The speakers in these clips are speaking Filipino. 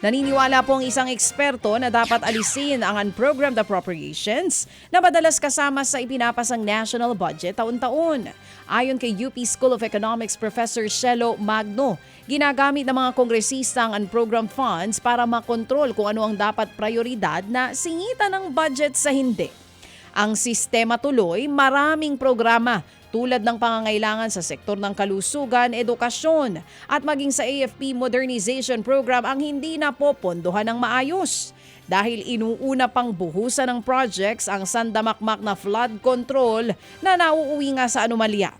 Naniniwala po ang isang eksperto na dapat alisin ang unprogrammed appropriations na madalas kasama sa ipinapasang national budget taon-taon. Ayon kay UP School of Economics Professor Shelo Magno, ginagamit ng mga kongresista ang unprogrammed funds para makontrol kung ano ang dapat prioridad na singitan ng budget sa hindi. Ang sistema tuloy, maraming programa tulad ng pangangailangan sa sektor ng kalusugan, edukasyon at maging sa AFP Modernization Program ang hindi napopondohan ng maayos. Dahil inuuna pang buhusan ng projects ang sandamakmak na flood control na nauuwi nga sa anomalya.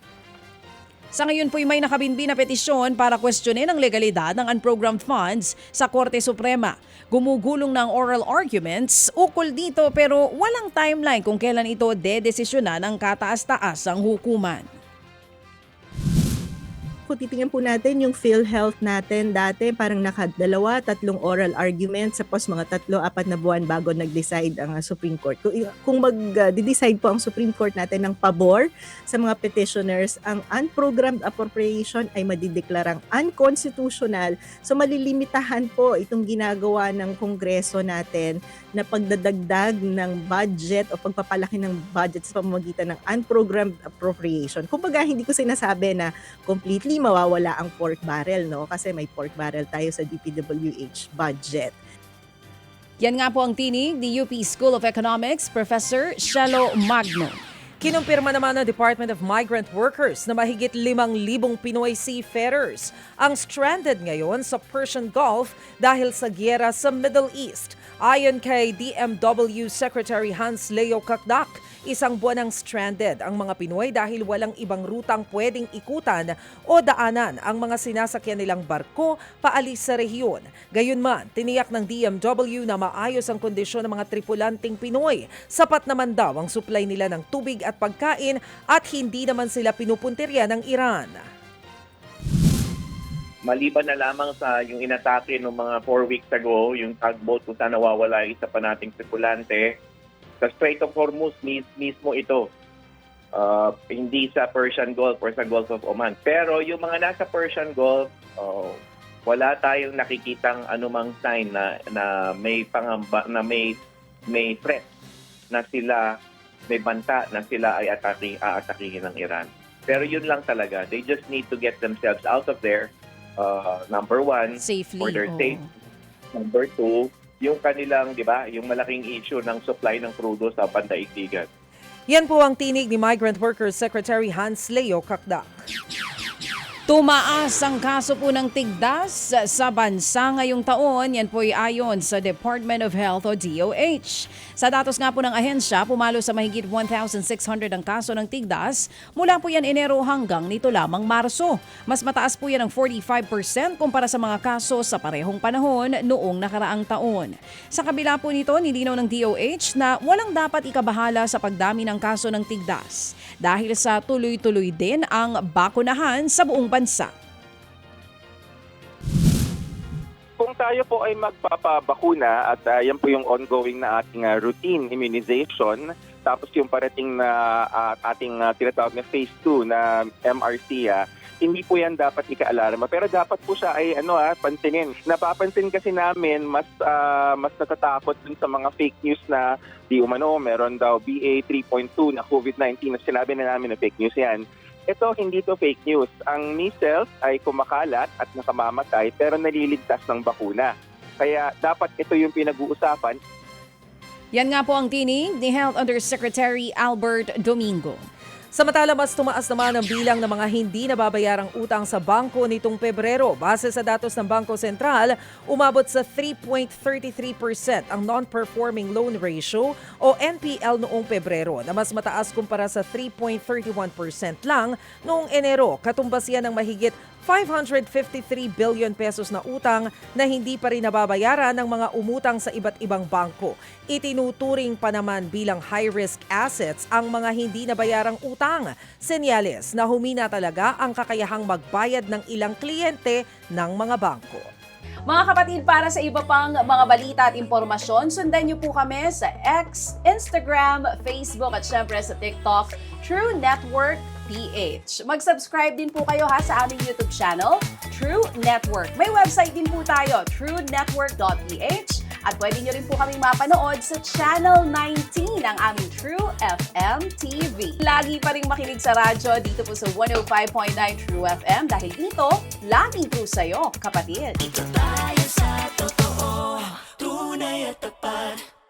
Sa ngayon po'y may nakabinbin na petisyon para kwestiyonin ang legalidad ng unprogrammed funds sa Korte Suprema. Gumugulong ng oral arguments ukol dito pero walang timeline kung kailan ito dedesisyonan ng kataas-taasang hukuman. Kung titingnan po natin yung PhilHealth natin, dati parang nakadalawa, tatlong oral arguments, tapos mga 3-4 na buwan bago nag-decide ang Supreme Court. Kung mag-decide po ang Supreme Court natin ng pabor sa mga petitioners, ang unprogrammed appropriation ay madideklarang unconstitutional. So malilimitahan po itong ginagawa ng Kongreso natin na pagdadagdag ng budget o pagpapalaki ng budget sa pamamagitan ng unprogrammed appropriation. Kumbaga, hindi ko sinasabi na completely mawawala ang pork barrel, no? Kasi may pork barrel tayo sa DPWH budget. Yan nga po ang tinig ni UP School of Economics Professor Shelo Magno. Kinumpirma naman ng Department of Migrant Workers na mahigit 5,000 Pinoy seafarers ang stranded ngayon sa Persian Gulf dahil sa giyera sa Middle East. Ayon kay DMW Secretary Hans Leo Kakdak, isang buwan ang stranded ang mga Pinoy dahil walang ibang rutang pwedeng ikutan o daanan ang mga sinasakyan nilang barko paalis sa rehiyon. Gayunman, tiniyak ng DMW na maayos ang kondisyon ng mga tripulanting Pinoy. Sapat naman daw ang supply nila ng tubig at pagkain at hindi naman sila pinupuntirya ng Iran. Maliban na lamang sa yung inatake noong mga 4 weeks ago, yung tugboat kung saan nawawala isa pa nating tripulante, sa Strait of Hormuz mismo ito, hindi sa Persian Gulf or sa Gulf of Oman. Pero yung mga nasa Persian Gulf, wala tayong nakikitang anumang sign na may pangamba, na may threat na sila, may banta na sila ay aatakihin ng Iran. Pero yun lang talaga, they just need to get themselves out of there. Number one, Safely, for their safety. Number two, yung kanilang, di ba, yung malaking issue ng supply ng crudo sa pandaigdigan. Yan po ang tinig ni Migrant Workers Secretary Hans Leo Kakdak. Tumaas ang kaso po ng tigdas sa bansa ngayong taon. Yan po ay ayon sa Department of Health o DOH. Sa datos nga po ng ahensya, pumalo sa mahigit 1,600 ang kaso ng tigdas mula po yan Enero hanggang nito lamang Marso. Mas mataas po yan ng 45% kumpara sa mga kaso sa parehong panahon noong nakaraang taon. Sa kabila po nito, nilinaw ng DOH na walang dapat ikabahala sa pagdami ng kaso ng tigdas dahil sa tuloy-tuloy din ang bakunahan sa buong bansa. Kung tayo po ay magpapabakuna at yan po yung ongoing na ating routine immunization, tapos yung parating na ating tinatawag na phase 2 na MRC, hindi po yan dapat ika-alarma. Pero dapat po siya ay pansinin. Napapansin kasi namin mas natatakot dun sa mga fake news na di umano, meron daw BA 3.2 na COVID-19 na sinabi na namin na fake news yan. Ito, hindi to fake news. Ang measles ay kumakalat at nakamamatay pero naliligtas ng bakuna. Kaya dapat ito yung pinag-uusapan. Yan nga po ang tinig ni Health Undersecretary Albert Domingo. Samantala, mas tumaas naman ang bilang ng mga hindi nababayarang utang sa bangko nitong Pebrero. Base sa datos ng Bangko Sentral, umabot sa 3.33% ang non-performing loan ratio o NPL noong Pebrero na mas mataas kumpara sa 3.31% lang noong Enero. Katumbas yan ng mahigit 553 billion pesos na utang na hindi pa rin nababayaran ng mga umutang sa iba't ibang bangko. Itinuturing pa naman bilang high-risk assets ang mga hindi nabayarang utang. Senyales na humina talaga ang kakayahang magbayad ng ilang kliyente ng mga bangko. Mga kapatid, para sa iba pang mga balita at impormasyon, sundan niyo po kami sa X, Instagram, Facebook at syempre sa TikTok, True Network Mag-subscribe din po kayo sa aming YouTube channel, True Network. May website din po tayo, truenetwork.ph, at pwede nyo rin po kaming mapanood sa Channel 19 ng aming True FM TV. Lagi pa rin makinig sa radyo dito po sa 105.9 True FM dahil ito, laging true sa'yo, kapatid. Dito tayo sa totoo, tunay at tapat.